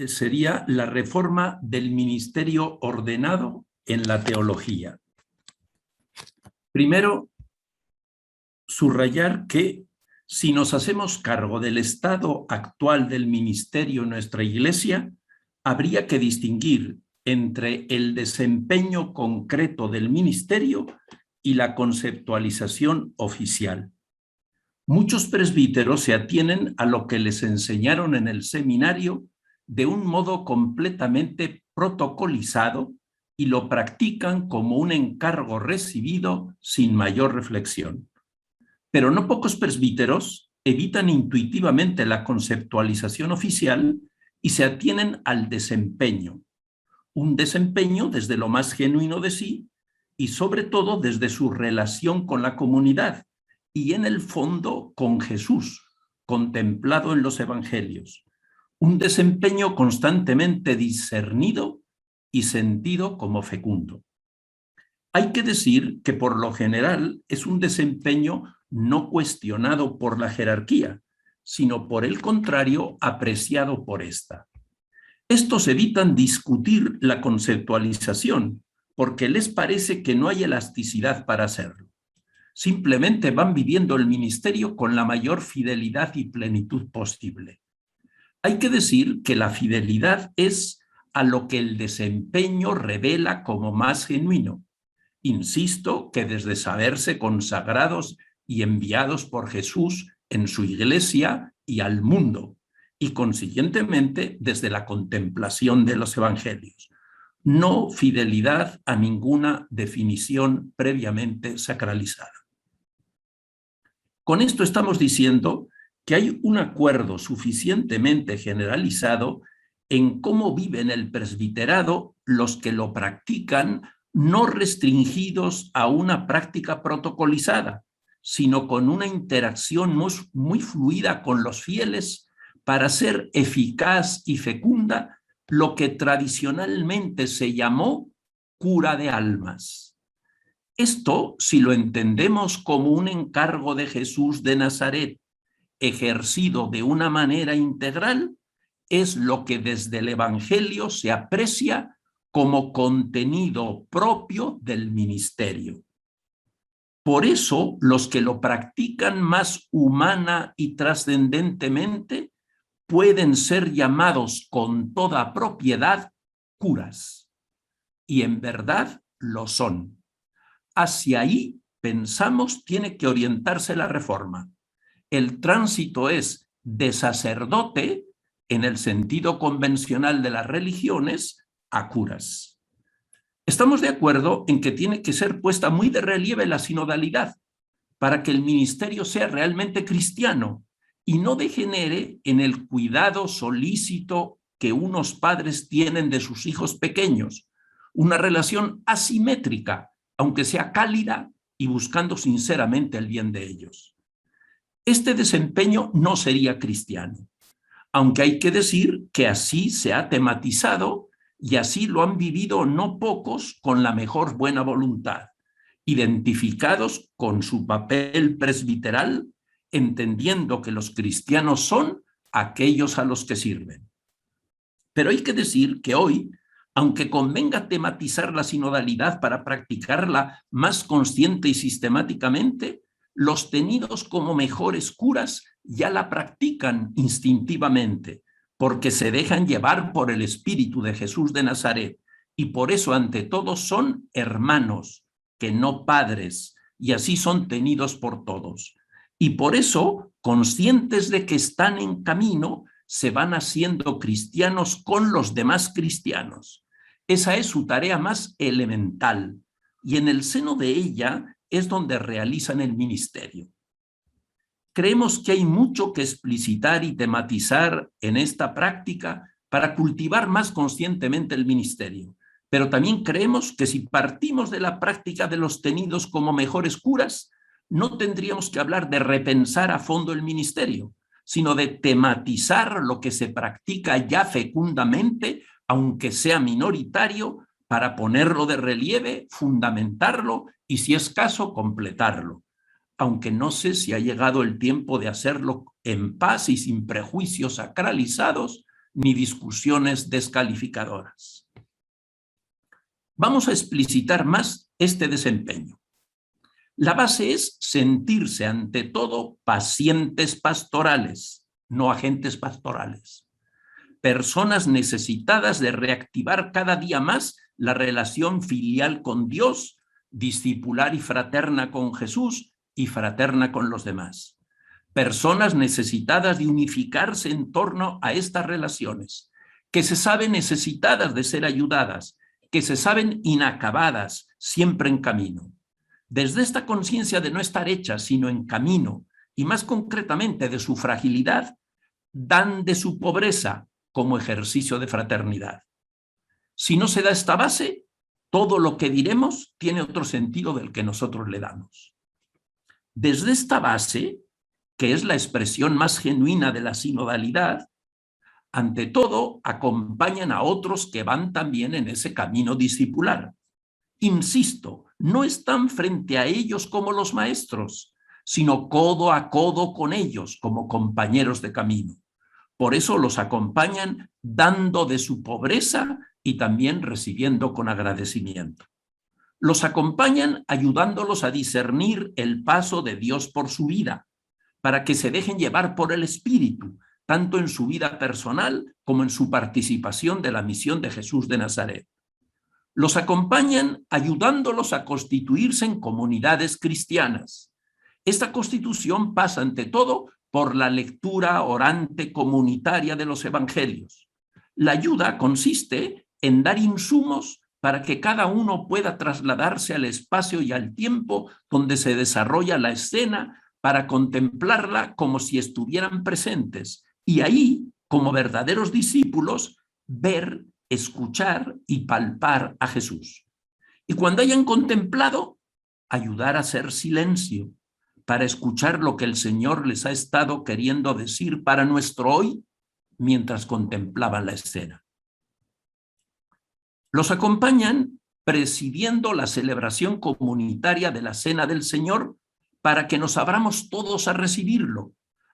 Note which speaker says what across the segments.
Speaker 1: sería la reforma del ministerio ordenado en la teología. Primero, subrayar que si nos hacemos cargo del estado actual del ministerio en nuestra Iglesia, habría que distinguir entre el desempeño concreto del ministerio y la conceptualización oficial. Muchos presbíteros se atienen a lo que les enseñaron en el seminario de un modo completamente protocolizado y lo practican como un encargo recibido sin mayor reflexión. Pero no pocos presbíteros evitan intuitivamente la conceptualización oficial y se atienen al desempeño. Un desempeño desde lo más genuino de sí y sobre todo desde su relación con la comunidad y en el fondo con Jesús, contemplado en los evangelios. Un desempeño constantemente discernido y sentido como fecundo. Hay que decir que por lo general es un desempeño no cuestionado por la jerarquía, sino por el contrario apreciado por ésta. Estos evitan discutir la conceptualización porque les parece que no hay elasticidad para hacerlo. Simplemente van viviendo el ministerio con la mayor fidelidad y plenitud posible. Hay que decir que la fidelidad es a lo que el desempeño revela como más genuino. Insisto que desde saberse consagrados y enviados por Jesús en su Iglesia y al mundo, y consiguientemente desde la contemplación de los evangelios. No fidelidad a ninguna definición previamente sacralizada. Con esto estamos diciendo que hay un acuerdo suficientemente generalizado en cómo viven el presbiterado los que lo practican, no restringidos a una práctica protocolizada, sino con una interacción muy fluida con los fieles para hacer eficaz y fecunda lo que tradicionalmente se llamó cura de almas. Esto, si lo entendemos como un encargo de Jesús de Nazaret, ejercido de una manera integral, es lo que desde el Evangelio se aprecia como contenido propio del ministerio. Por eso, los que lo practican más humana y trascendentemente pueden ser llamados con toda propiedad curas. Y en verdad lo son. Hacia ahí, pensamos, tiene que orientarse la reforma. El tránsito es de sacerdote, en el sentido convencional de las religiones, a curas. Estamos de acuerdo en que tiene que ser puesta muy de relieve la sinodalidad para que el ministerio sea realmente cristiano y no degenere en el cuidado solícito que unos padres tienen de sus hijos pequeños, una relación asimétrica, aunque sea cálida y buscando sinceramente el bien de ellos. Este desempeño no sería cristiano, aunque hay que decir que así se ha tematizado y así lo han vivido no pocos con la mejor buena voluntad, identificados con su papel presbiteral, entendiendo que los cristianos son aquellos a los que sirven. Pero hay que decir que hoy, aunque convenga tematizar la sinodalidad para practicarla más consciente y sistemáticamente, los tenidos como mejores curas ya la practican instintivamente, porque se dejan llevar por el Espíritu de Jesús de Nazaret, y por eso ante todo son hermanos, que no padres, y así son tenidos por todos. Y por eso, conscientes de que están en camino, se van haciendo cristianos con los demás cristianos. Esa es su tarea más elemental, y en el seno de ella es donde realizan el ministerio. Creemos que hay mucho que explicitar y tematizar en esta práctica para cultivar más conscientemente el ministerio, pero también creemos que si partimos de la práctica de los tenidos como mejores curas, no tendríamos que hablar de repensar a fondo el ministerio, sino de tematizar lo que se practica ya fecundamente, aunque sea minoritario, para ponerlo de relieve, fundamentarlo y, si es caso, completarlo. Aunque no sé si ha llegado el tiempo de hacerlo en paz y sin prejuicios sacralizados, ni discusiones descalificadoras. Vamos a explicitar más este desempeño. La base es sentirse ante todo pacientes pastorales, no agentes pastorales. Personas necesitadas de reactivar cada día más la relación filial con Dios, discipular y fraterna con Jesús y fraterna con los demás. Personas necesitadas de unificarse en torno a estas relaciones, que se saben necesitadas de ser ayudadas, que se saben inacabadas, siempre en camino. Desde esta conciencia de no estar hechas, sino en camino, y más concretamente de su fragilidad, dan de su pobreza como ejercicio de fraternidad. Si no se da esta base, todo lo que diremos tiene otro sentido del que nosotros le damos. Desde esta base, que es la expresión más genuina de la sinodalidad, ante todo acompañan a otros que van también en ese camino discipular. Insisto, no están frente a ellos como los maestros, sino codo a codo con ellos como compañeros de camino. Por eso los acompañan dando de su pobreza y también recibiendo con agradecimiento. Los acompañan ayudándolos a discernir el paso de Dios por su vida, para que se dejen llevar por el Espíritu, tanto en su vida personal como en su participación de la misión de Jesús de Nazaret. Los acompañan ayudándolos a constituirse en comunidades cristianas. Esta constitución pasa ante todo por la lectura orante comunitaria de los evangelios. La ayuda consiste en dar insumos para que cada uno pueda trasladarse al espacio y al tiempo donde se desarrolla la escena para contemplarla como si estuvieran presentes y ahí, como verdaderos discípulos, ver, escuchar y palpar a Jesús. Y cuando hayan contemplado, ayudar a hacer silencio para escuchar lo que el Señor les ha estado queriendo decir para nuestro hoy mientras contemplaban la escena. Los acompañan presidiendo la celebración comunitaria de la Cena del Señor para que nos abramos todos a recibirlo,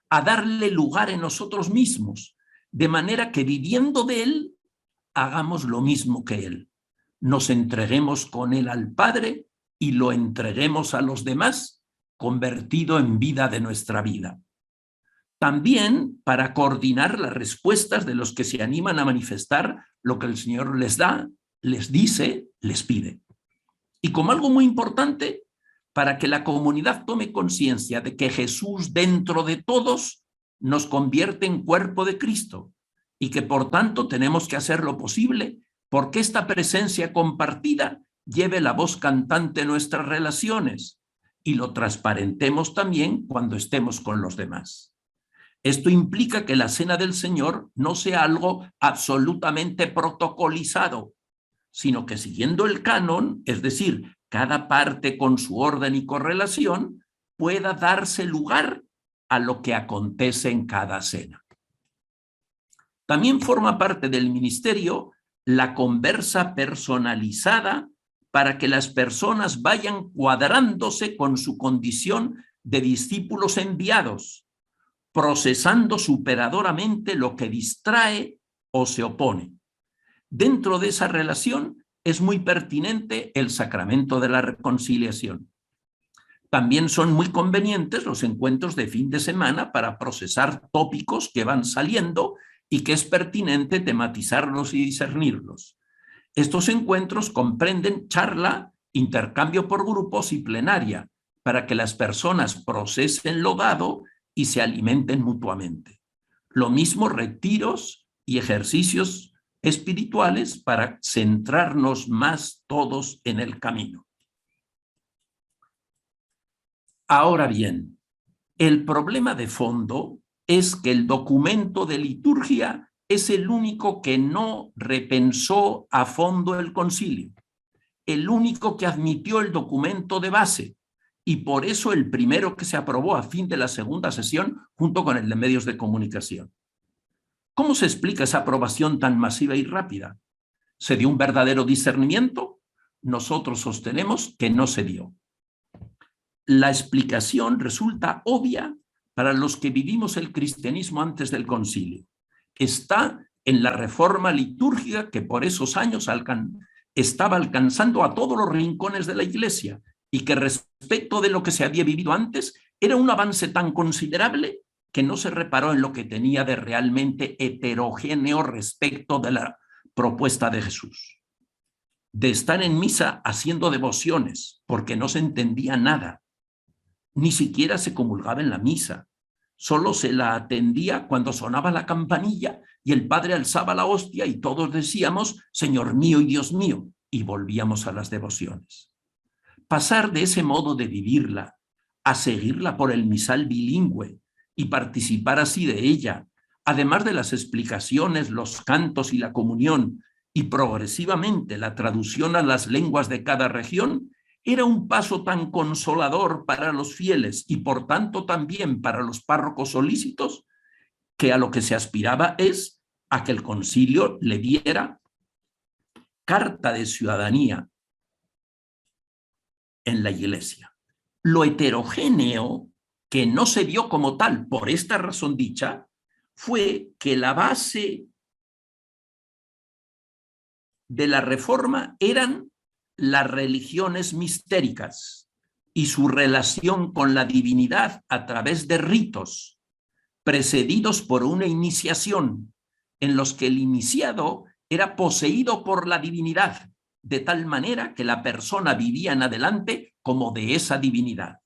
Speaker 1: a darle lugar en nosotros mismos, de manera que viviendo de Él, hagamos lo mismo que Él. Nos entreguemos con Él al Padre y lo entreguemos a los demás, convertido en vida de nuestra vida. También para coordinar las respuestas de los que se animan a manifestar lo que el Señor les da, les dice, les pide. Y como algo muy importante, para que la comunidad tome conciencia de que Jesús dentro de todos nos convierte en cuerpo de Cristo y que por tanto tenemos que hacer lo posible porque esta presencia compartida lleve la voz cantante en nuestras relaciones y lo transparentemos también cuando estemos con los demás. Esto implica que la Cena del Señor no sea algo absolutamente protocolizado, sino que siguiendo el canon, es decir, cada parte con su orden y correlación, pueda darse lugar a lo que acontece en cada cena. También forma parte del ministerio la conversa personalizada para que las personas vayan cuadrándose con su condición de discípulos enviados, procesando superadoramente lo que distrae o se opone. Dentro de esa relación es muy pertinente el sacramento de la reconciliación. También son muy convenientes los encuentros de fin de semana para procesar tópicos que van saliendo y que es pertinente tematizarlos y discernirlos. Estos encuentros comprenden charla, intercambio por grupos y plenaria para que las personas procesen lo dado y se alimenten mutuamente. Lo mismo retiros y ejercicios espirituales para centrarnos más todos en el camino. Ahora bien, el problema de fondo es que el documento de liturgia es el único que no repensó a fondo el concilio, el único que admitió el documento de base y por eso el primero que se aprobó a fin de la segunda sesión junto con el de medios de comunicación. ¿Cómo se explica esa aprobación tan masiva y rápida? ¿Se dio un verdadero discernimiento? Nosotros sostenemos que no se dio. La explicación resulta obvia para los que vivimos el cristianismo antes del concilio. Está en la reforma litúrgica que por esos años estaba alcanzando a todos los rincones de la Iglesia y que respecto de lo que se había vivido antes era un avance tan considerable que no se reparó en lo que tenía de realmente heterogéneo respecto de la propuesta de Jesús. De estar en misa haciendo devociones porque no se entendía nada, ni siquiera se comulgaba en la misa, solo se la atendía cuando sonaba la campanilla y el padre alzaba la hostia y todos decíamos, Señor mío y Dios mío, y volvíamos a las devociones. Pasar de ese modo de vivirla a seguirla por el misal bilingüe y participar así de ella, además de las explicaciones, los cantos y la comunión, y progresivamente la traducción a las lenguas de cada región, era un paso tan consolador para los fieles y por tanto también para los párrocos solícitos, que a lo que se aspiraba es a que el concilio le diera carta de ciudadanía en la Iglesia. Lo heterogéneo, que no se vio como tal por esta razón dicha, fue que la base de la reforma eran las religiones mistéricas y su relación con la divinidad a través de ritos precedidos por una iniciación en los que el iniciado era poseído por la divinidad, de tal manera que la persona vivía en adelante como de esa divinidad.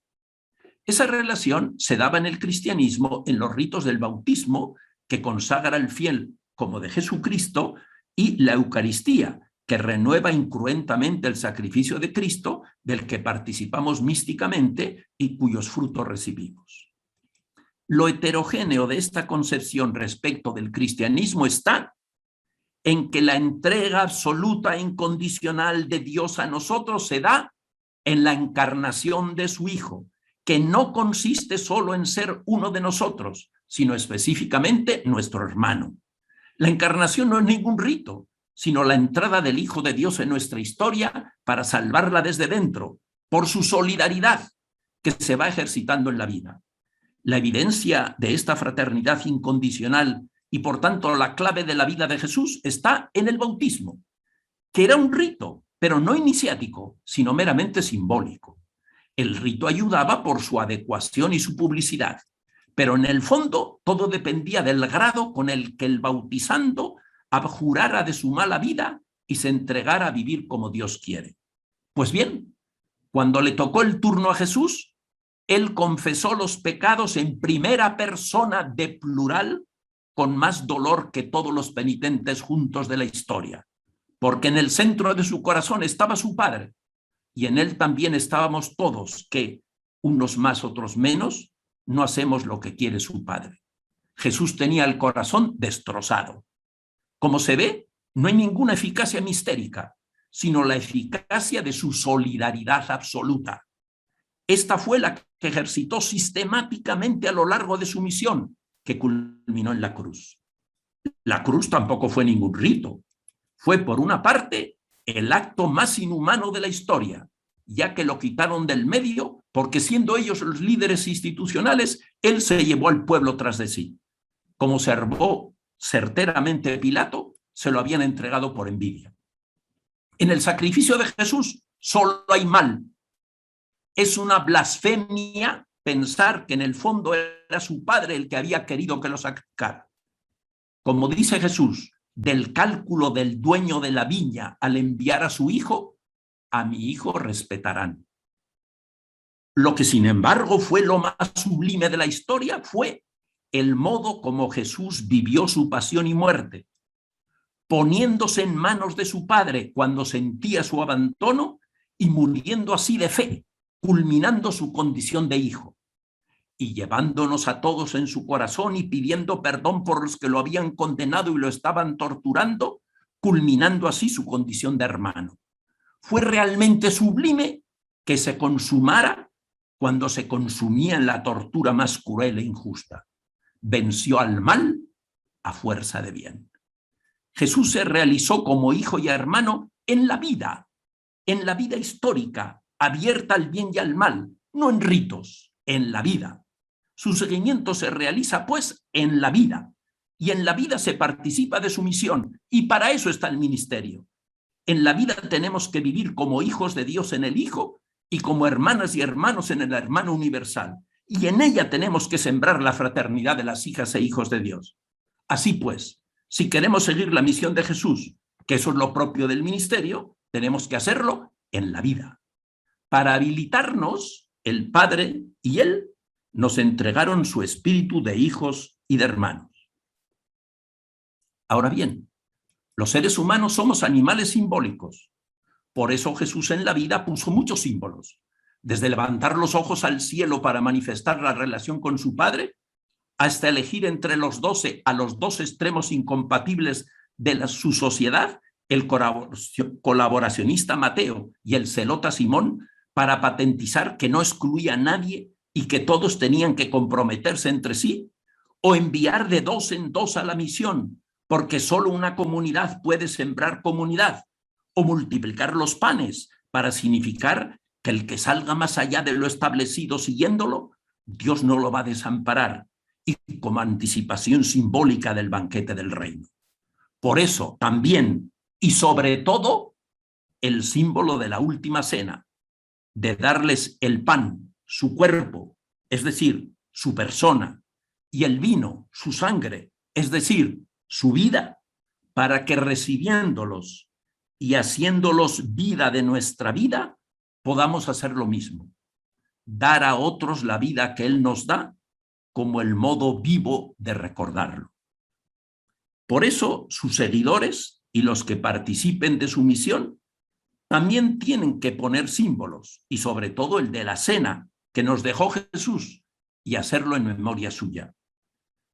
Speaker 1: Esa relación se daba en el cristianismo en los ritos del bautismo, que consagra al fiel como de Jesucristo, y la Eucaristía, que renueva incruentamente el sacrificio de Cristo, del que participamos místicamente y cuyos frutos recibimos. Lo heterogéneo de esta concepción respecto del cristianismo está en que la entrega absoluta e incondicional de Dios a nosotros se da en la encarnación de su Hijo, que no consiste solo en ser uno de nosotros, sino específicamente nuestro hermano. La encarnación no es ningún rito, sino la entrada del Hijo de Dios en nuestra historia para salvarla desde dentro, por su solidaridad que se va ejercitando en la vida. La evidencia de esta fraternidad incondicional y por tanto la clave de la vida de Jesús está en el bautismo, que era un rito, pero no iniciático, sino meramente simbólico. El rito ayudaba por su adecuación y su publicidad, pero en el fondo todo dependía del grado con el que el bautizando abjurara de su mala vida y se entregara a vivir como Dios quiere. Pues bien, cuando le tocó el turno a Jesús, él confesó los pecados en primera persona de plural, con más dolor que todos los penitentes juntos de la historia, porque en el centro de su corazón estaba su Padre, y en él también estábamos todos, que, unos más, otros menos, no hacemos lo que quiere su Padre. Jesús tenía el corazón destrozado. Como se ve, no hay ninguna eficacia mistérica, sino la eficacia de su solidaridad absoluta. Esta fue la que ejercitó sistemáticamente a lo largo de su misión, que culminó en la cruz. La cruz tampoco fue ningún rito. Fue, por una parte, el acto más inhumano de la historia, ya que lo quitaron del medio, porque siendo ellos los líderes institucionales, él se llevó al pueblo tras de sí. Como observó certeramente Pilato, se lo habían entregado por envidia. En el sacrificio de Jesús solo hay mal. Es una blasfemia pensar que en el fondo era su Padre el que había querido que lo sacrificara. Como dice Jesús, del cálculo del dueño de la viña al enviar a su hijo, a mi hijo respetarán. Lo que sin embargo fue lo más sublime de la historia fue el modo como Jesús vivió su pasión y muerte, poniéndose en manos de su Padre cuando sentía su abandono y muriendo así de fe, culminando su condición de hijo, y llevándonos a todos en su corazón y pidiendo perdón por los que lo habían condenado y lo estaban torturando, culminando así su condición de hermano. Fue realmente sublime que se consumara cuando se consumía en la tortura más cruel e injusta. Venció al mal a fuerza de bien. Jesús se realizó como hijo y hermano en la vida histórica, abierta al bien y al mal, no en ritos, en la vida. Su seguimiento se realiza, pues, en la vida, y en la vida se participa de su misión, y para eso está el ministerio. En la vida tenemos que vivir como hijos de Dios en el Hijo y como hermanas y hermanos en el hermano universal, y en ella tenemos que sembrar la fraternidad de las hijas e hijos de Dios. Así pues, si queremos seguir la misión de Jesús, que eso es lo propio del ministerio, tenemos que hacerlo en la vida. Para habilitarnos, el Padre y Él nos entregaron su espíritu de hijos y de hermanos. Ahora bien, los seres humanos somos animales simbólicos. Por eso Jesús en la vida puso muchos símbolos, desde levantar los ojos al cielo para manifestar la relación con su Padre, hasta elegir entre los 12 a los dos extremos incompatibles de su sociedad, el colaboracionista Mateo y el celota Simón, para patentizar que no excluía a nadie y que todos tenían que comprometerse entre sí, o enviar de dos en dos a la misión, porque solo una comunidad puede sembrar comunidad, o multiplicar los panes para significar que el que salga más allá de lo establecido siguiéndolo, Dios no lo va a desamparar, y como anticipación simbólica del banquete del reino. Por eso también y sobre todo el símbolo de la última cena, de darles el pan, su cuerpo, es decir, su persona, y el vino, su sangre, es decir, su vida, para que recibiéndolos y haciéndolos vida de nuestra vida, podamos hacer lo mismo, dar a otros la vida que Él nos da como el modo vivo de recordarlo. Por eso sus seguidores y los que participen de su misión también tienen que poner símbolos, y sobre todo el de la cena que nos dejó Jesús, y hacerlo en memoria suya.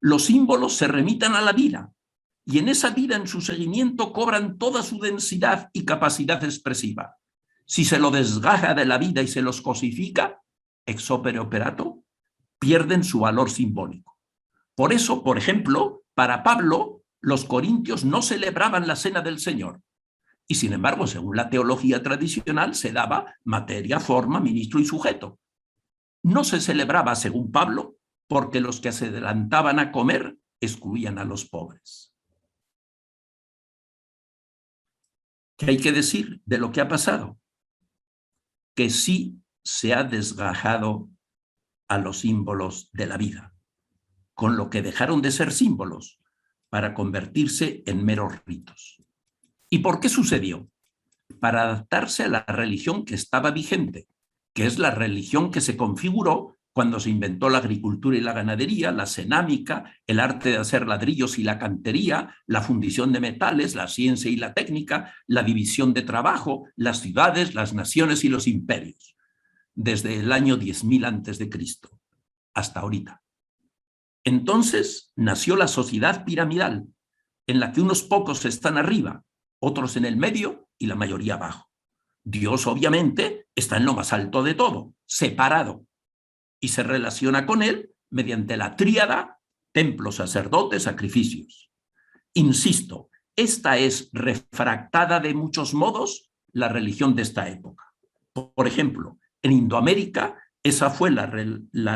Speaker 1: Los símbolos se remitan a la vida, y en esa vida, en su seguimiento, cobran toda su densidad y capacidad expresiva. Si se lo desgaja de la vida y se los cosifica, ex opere operato, pierden su valor simbólico. Por eso, por ejemplo, para Pablo, los corintios no celebraban la cena del Señor. Y sin embargo, según la teología tradicional, se daba materia, forma, ministro y sujeto. No se celebraba, según Pablo, porque los que se adelantaban a comer excluían a los pobres. ¿Qué hay que decir de lo que ha pasado? Que sí se ha desgajado a los símbolos de la vida, con lo que dejaron de ser símbolos para convertirse en meros ritos. ¿Y por qué sucedió? Para adaptarse a la religión que estaba vigente, que es la religión que se configuró cuando se inventó la agricultura y la ganadería, la cerámica, el arte de hacer ladrillos y la cantería, la fundición de metales, la ciencia y la técnica, la división de trabajo, las ciudades, las naciones y los imperios, desde el año 10.000 a.C. hasta ahorita. Entonces nació la sociedad piramidal, en la que unos pocos están arriba, otros en el medio y la mayoría abajo. Dios, obviamente, está en lo más alto de todo, separado, y se relaciona con él mediante la tríada, templo, sacerdotes, sacrificios. Insisto, esta es refractada de muchos modos la religión de esta época. Por ejemplo, en Indoamérica, esa fue la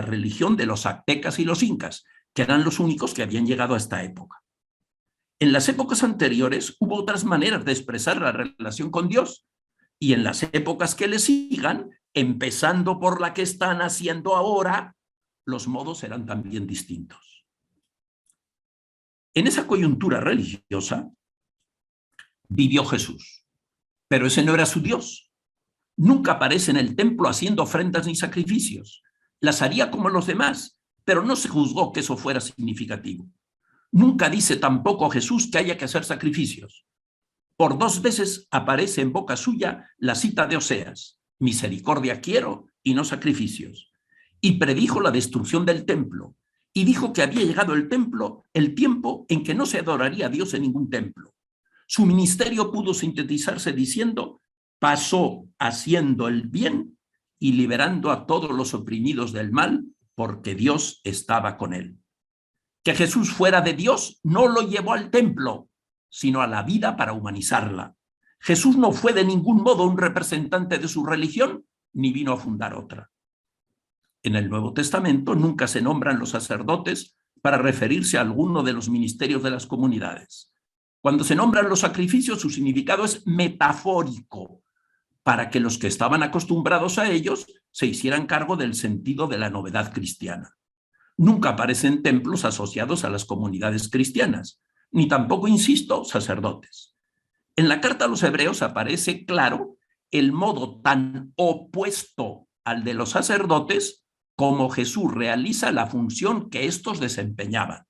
Speaker 1: religión de los aztecas y los incas, que eran los únicos que habían llegado a esta época. En las épocas anteriores hubo otras maneras de expresar la relación con Dios, y en las épocas que le sigan, empezando por la que están haciendo ahora, los modos serán también distintos. En esa coyuntura religiosa vivió Jesús, pero ese no era su Dios. Nunca aparece en el templo haciendo ofrendas ni sacrificios. Las haría como los demás, pero no se juzgó que eso fuera significativo. Nunca dice tampoco Jesús que haya que hacer sacrificios. Por 2 veces aparece en boca suya la cita de Oseas: misericordia quiero y no sacrificios. Y predijo la destrucción del templo, y dijo que había llegado el tiempo en que no se adoraría a Dios en ningún templo. Su ministerio pudo sintetizarse diciendo: pasó haciendo el bien y liberando a todos los oprimidos del mal, porque Dios estaba con él. Que Jesús fuera de Dios no lo llevó al templo, sino a la vida para humanizarla. Jesús no fue de ningún modo un representante de su religión, ni vino a fundar otra. En el Nuevo Testamento nunca se nombran los sacerdotes, para referirse a alguno de los ministerios de las comunidades. Cuando se nombran los sacrificios, su significado es metafórico, para que los que estaban acostumbrados a ellos se hicieran cargo del sentido de la novedad cristiana. Nunca aparecen templos asociados a las comunidades cristianas, ni tampoco, insisto, sacerdotes. En la carta a los hebreos aparece claro el modo tan opuesto al de los sacerdotes como Jesús realiza la función que estos desempeñaban.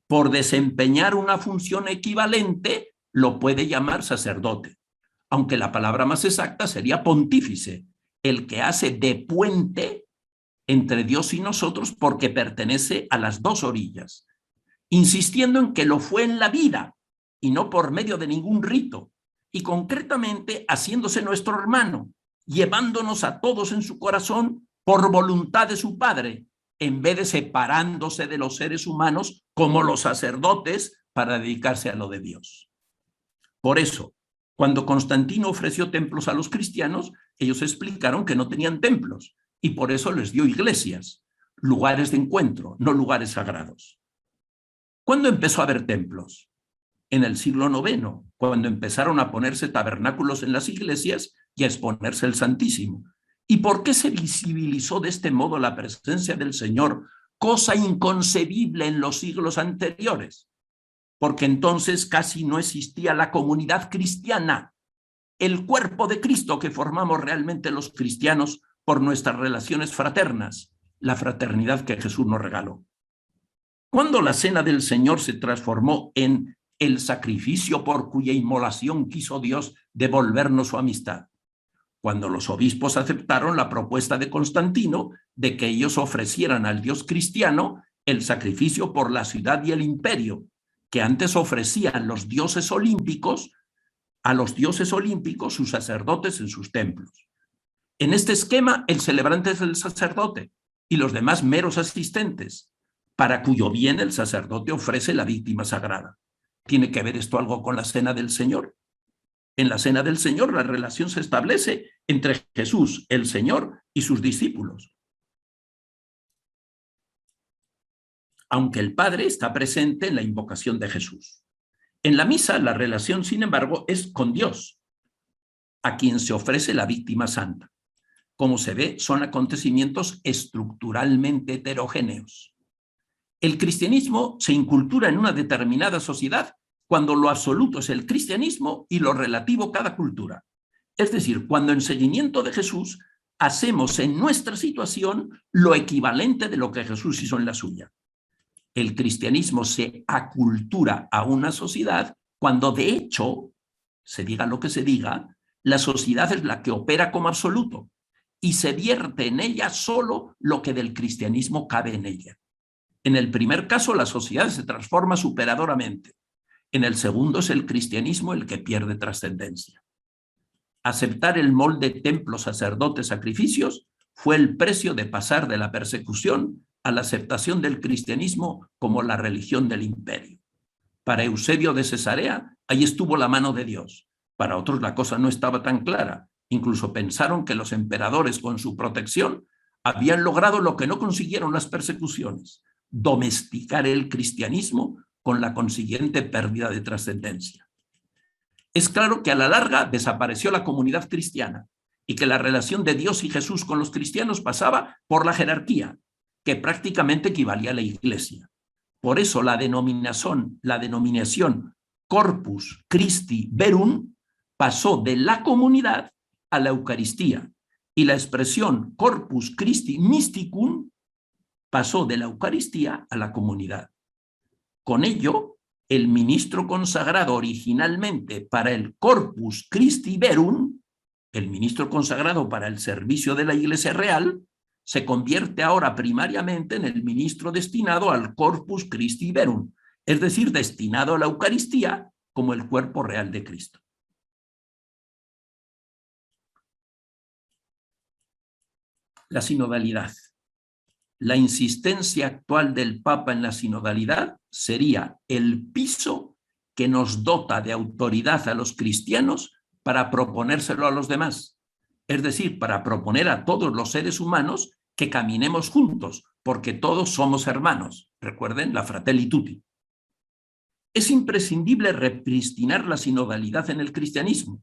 Speaker 1: Por desempeñar una función equivalente, lo puede llamar sacerdote, aunque la palabra más exacta sería pontífice, el que hace de puente entre Dios y nosotros porque pertenece a las dos orillas, insistiendo en que lo fue en la vida y no por medio de ningún rito, y concretamente haciéndose nuestro hermano, llevándonos a todos en su corazón por voluntad de su Padre, en vez de separándose de los seres humanos como los sacerdotes para dedicarse a lo de Dios. Por eso, cuando Constantino ofreció templos a los cristianos, ellos explicaron que no tenían templos y por eso les dio iglesias, lugares de encuentro, no lugares sagrados. ¿Cuándo empezó a haber templos? En el siglo IX, cuando empezaron a ponerse tabernáculos en las iglesias y a exponerse el Santísimo. ¿Y por qué se visibilizó de este modo la presencia del Señor, cosa inconcebible en los siglos anteriores? Porque entonces casi no existía la comunidad cristiana, el cuerpo de Cristo que formamos realmente los cristianos por nuestras relaciones fraternas, la fraternidad que Jesús nos regaló. Cuando la cena del Señor se transformó en el sacrificio por cuya inmolación quiso Dios devolvernos su amistad, cuando los obispos aceptaron la propuesta de Constantino de que ellos ofrecieran al Dios cristiano el sacrificio por la ciudad y el imperio, que antes ofrecían los dioses olímpicos, a los dioses olímpicos sus sacerdotes en sus templos. En este esquema, el celebrante es el sacerdote y los demás meros asistentes, para cuyo bien el sacerdote ofrece la víctima sagrada. ¿Tiene que ver esto algo con la cena del Señor? En la cena del Señor la relación se establece entre Jesús, el Señor, y sus discípulos. Aunque el Padre está presente en la invocación de Jesús. En la misa la relación, sin embargo, es con Dios, a quien se ofrece la víctima santa. Como se ve, son acontecimientos estructuralmente heterogéneos. El cristianismo se incultura en una determinada sociedad cuando lo absoluto es el cristianismo y lo relativo cada cultura. Es decir, cuando en seguimiento de Jesús hacemos en nuestra situación lo equivalente de lo que Jesús hizo en la suya. El cristianismo se acultura a una sociedad cuando de hecho, se diga lo que se diga, la sociedad es la que opera como absoluto y se vierte en ella solo lo que del cristianismo cabe en ella. En el primer caso, la sociedad se transforma superadoramente. En el segundo es el cristianismo el que pierde trascendencia. Aceptar el molde templo, sacerdotes, sacrificios fue el precio de pasar de la persecución a la aceptación del cristianismo como la religión del imperio. Para Eusebio de Cesarea, ahí estuvo la mano de Dios. Para otros la cosa no estaba tan clara. Incluso pensaron que los emperadores con su protección habían logrado lo que no consiguieron las persecuciones: domesticar el cristianismo con la consiguiente pérdida de trascendencia. Es claro que a la larga desapareció la comunidad cristiana y que la relación de Dios y Jesús con los cristianos pasaba por la jerarquía, que prácticamente equivalía a la Iglesia. Por eso la denominación Corpus Christi Verum pasó de la comunidad a la Eucaristía y la expresión Corpus Christi Mysticum pasó de la Eucaristía a la comunidad. Con ello, el ministro consagrado originalmente para el Corpus Christi Verum, el ministro consagrado para el servicio de la Iglesia Real, se convierte ahora primariamente en el ministro destinado al Corpus Christi Verum, es decir, destinado a la Eucaristía como el cuerpo real de Cristo. La sinodalidad. La insistencia actual del Papa en la sinodalidad sería el piso que nos dota de autoridad a los cristianos para proponérselo a los demás, es decir, para proponer a todos los seres humanos que caminemos juntos, porque todos somos hermanos. Recuerden la Fratelli Tutti. Es imprescindible repristinar la sinodalidad en el cristianismo,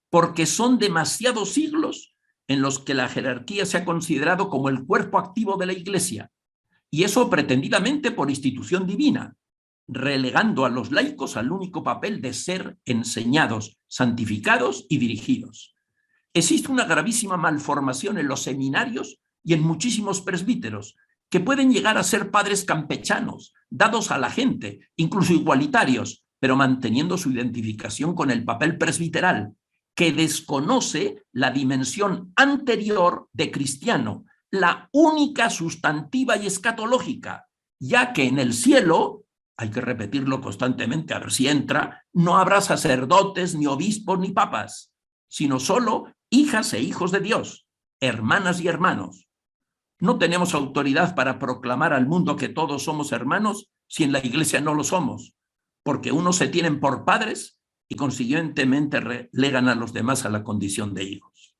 Speaker 1: porque son demasiados siglos en los que la jerarquía se ha considerado como el cuerpo activo de la Iglesia, y eso pretendidamente por institución divina, relegando a los laicos al único papel de ser enseñados, santificados y dirigidos. Existe una gravísima malformación en los seminarios y en muchísimos presbíteros, que pueden llegar a ser padres campechanos, dados a la gente, incluso igualitarios, pero manteniendo su identificación con el papel presbiteral, que desconoce la dimensión anterior de cristiano, la única sustantiva y escatológica, ya que en el cielo, hay que repetirlo constantemente a ver si entra, no habrá sacerdotes, ni obispos, ni papas, sino solo hijas e hijos de Dios, hermanas y hermanos. No tenemos autoridad para proclamar al mundo que todos somos hermanos si en la Iglesia no lo somos, porque unos se tienen por padres y consiguientemente relegan a los demás a la condición de hijos.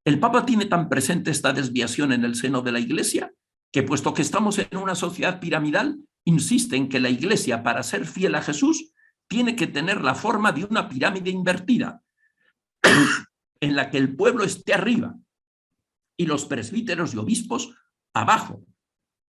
Speaker 1: El Papa tiene tan presente esta desviación en el seno de la Iglesia que, puesto que estamos en una sociedad piramidal, insiste en que la Iglesia, para ser fiel a Jesús, tiene que tener la forma de una pirámide invertida, en la que el pueblo esté arriba y los presbíteros y obispos abajo,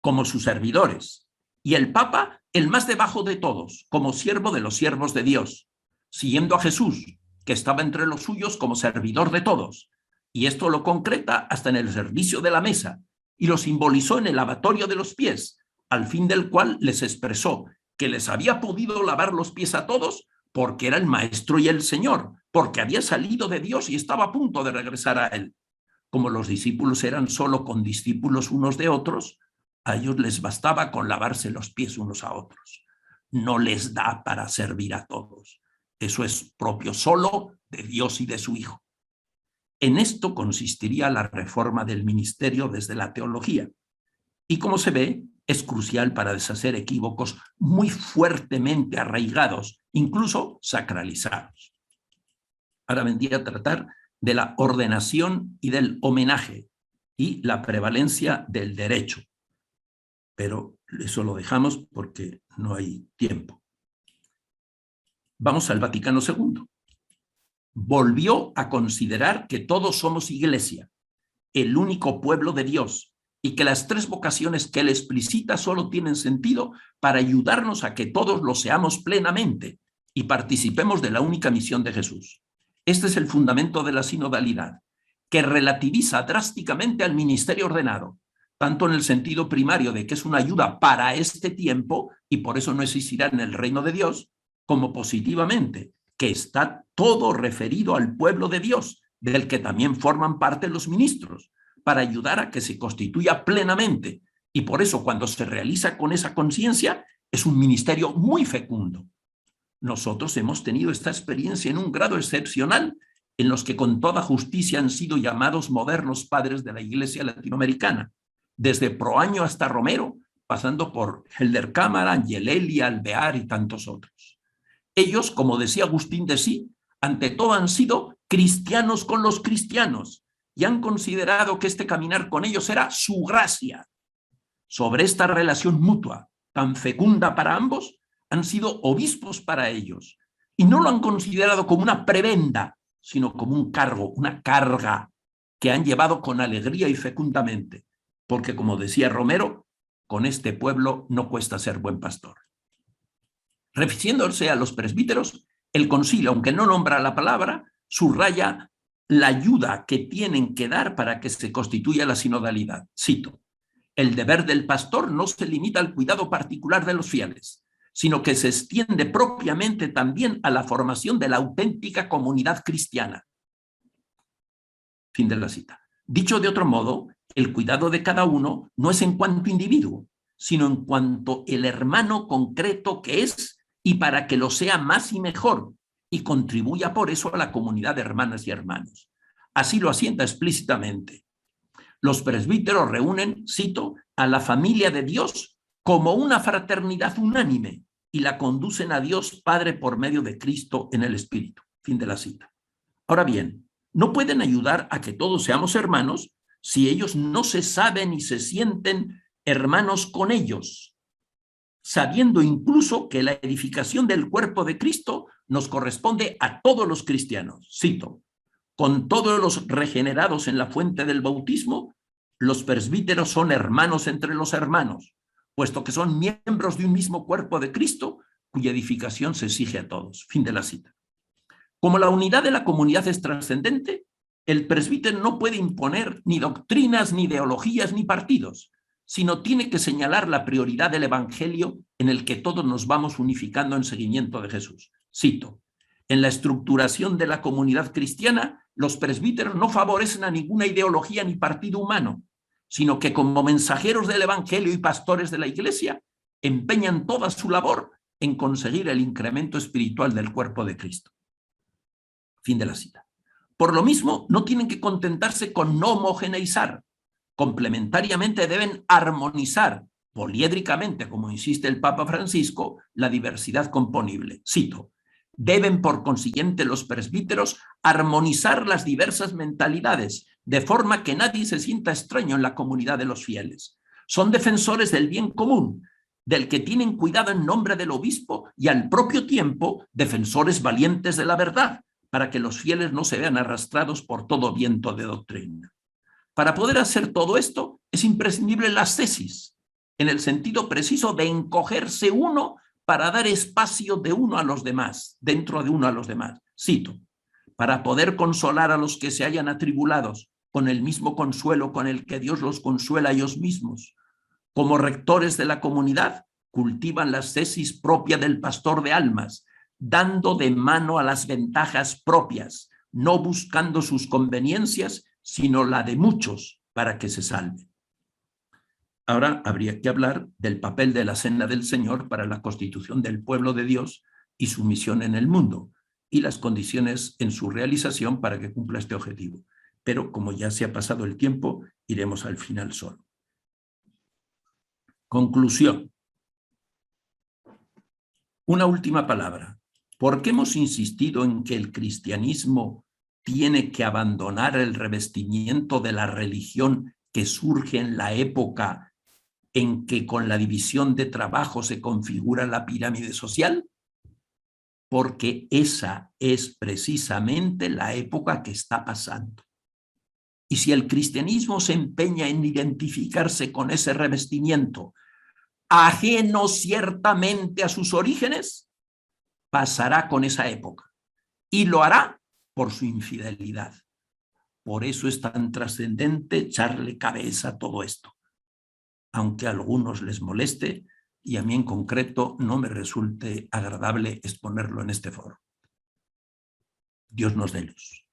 Speaker 1: como sus servidores, y el Papa el más debajo de todos, como siervo de los siervos de Dios, siguiendo a Jesús, que estaba entre los suyos como servidor de todos, y esto lo concreta hasta en el servicio de la mesa, y lo simbolizó en el lavatorio de los pies, al fin del cual les expresó que les había podido lavar los pies a todos porque era el Maestro y el Señor, porque había salido de Dios y estaba a punto de regresar a Él. Como los discípulos eran solo condiscípulos unos de otros, a ellos les bastaba con lavarse los pies unos a otros. No les da para servir a todos. Eso es propio solo de Dios y de su Hijo. En esto consistiría la reforma del ministerio desde la teología. Y como se ve, es crucial para deshacer equívocos muy fuertemente arraigados, incluso sacralizados. Ahora vendría a tratar de la ordenación y del homenaje y la prevalencia del derecho. Pero eso lo dejamos porque no hay tiempo. Vamos al Vaticano II. Volvió a considerar que todos somos Iglesia, el único pueblo de Dios, y que las tres vocaciones que él explicita solo tienen sentido para ayudarnos a que todos lo seamos plenamente y participemos de la única misión de Jesús. Este es el fundamento de la sinodalidad, que relativiza drásticamente al ministerio ordenado, tanto en el sentido primario de que es una ayuda para este tiempo y por eso no existirá en el reino de Dios, como positivamente, que está todo referido al pueblo de Dios, del que también forman parte los ministros, para ayudar a que se constituya plenamente. Y por eso, cuando se realiza con esa conciencia, es un ministerio muy fecundo. Nosotros hemos tenido esta experiencia en un grado excepcional, en los que con toda justicia han sido llamados modernos padres de la Iglesia latinoamericana, desde Proaño hasta Romero, pasando por Helder Cámara, Angelelli, Alvear y tantos otros. Ellos, como decía Agustín de Sí, ante todo han sido cristianos con los cristianos y han considerado que este caminar con ellos era su gracia. Sobre esta relación mutua, tan fecunda para ambos, han sido obispos para ellos y no lo han considerado como una prebenda, sino como un cargo, una carga que han llevado con alegría y fecundamente, porque como decía Romero, con este pueblo no cuesta ser buen pastor. Refiriéndose a los presbíteros, el concilio, aunque no nombra la palabra, subraya la ayuda que tienen que dar para que se constituya la sinodalidad. Cito: el deber del pastor no se limita al cuidado particular de los fieles, sino que se extiende propiamente también a la formación de la auténtica comunidad cristiana. Fin de la cita. Dicho de otro modo, el cuidado de cada uno no es en cuanto individuo, sino en cuanto el hermano concreto que es y para que lo sea más y mejor y contribuya por eso a la comunidad de hermanas y hermanos. Así lo asienta explícitamente. Los presbíteros reúnen, cito, a la familia de Dios como una fraternidad unánime y la conducen a Dios Padre por medio de Cristo en el Espíritu. Fin de la cita. Ahora bien, no pueden ayudar a que todos seamos hermanos si ellos no se saben y se sienten hermanos con ellos, sabiendo incluso que la edificación del cuerpo de Cristo nos corresponde a todos los cristianos? Cito: con todos los regenerados en la fuente del bautismo, los presbíteros son hermanos entre los hermanos, puesto que son miembros de un mismo cuerpo de Cristo, cuya edificación se exige a todos. Fin de la cita. Como la unidad de la comunidad es trascendente, el presbítero no puede imponer ni doctrinas, ni ideologías, ni partidos, sino tiene que señalar la prioridad del evangelio en el que todos nos vamos unificando en seguimiento de Jesús. Cito: en la estructuración de la comunidad cristiana, los presbíteros no favorecen a ninguna ideología ni partido humano, sino que como mensajeros del evangelio y pastores de la iglesia, empeñan toda su labor en conseguir el incremento espiritual del cuerpo de Cristo. Fin de la cita. Por lo mismo, no tienen que contentarse con no homogeneizar. Complementariamente deben armonizar, poliédricamente, como insiste el Papa Francisco, la diversidad componible. Cito: deben, por consiguiente, los presbíteros armonizar las diversas mentalidades, de forma que nadie se sienta extraño en la comunidad de los fieles. Son defensores del bien común, del que tienen cuidado en nombre del obispo, y al propio tiempo defensores valientes de la verdad, para que los fieles no se vean arrastrados por todo viento de doctrina. Para poder hacer todo esto es imprescindible la ascesis, en el sentido preciso de encogerse uno para dar espacio de uno a los demás, dentro de uno a los demás. Cito: para poder consolar a los que se hallan atribulados con el mismo consuelo con el que Dios los consuela a ellos mismos. Como rectores de la comunidad, cultivan la ascesis propia del pastor de almas, dando de mano a las ventajas propias, no buscando sus conveniencias, sino la de muchos para que se salven. Ahora habría que hablar del papel de la Cena del Señor para la constitución del pueblo de Dios y su misión en el mundo, y las condiciones en su realización para que cumpla este objetivo. Pero como ya se ha pasado el tiempo, iremos al final solo. Conclusión. Una última palabra. ¿Por qué hemos insistido en que el cristianismo tiene que abandonar el revestimiento de la religión que surge en la época en que con la división de trabajo se configura la pirámide social? Porque esa es precisamente la época que está pasando. Y si el cristianismo se empeña en identificarse con ese revestimiento, ajeno ciertamente a sus orígenes, pasará con esa época y lo hará por su infidelidad. Por eso es tan trascendente echarle cabeza a todo esto, aunque a algunos les moleste y a mí en concreto no me resulte agradable exponerlo en este foro. Dios nos dé luz.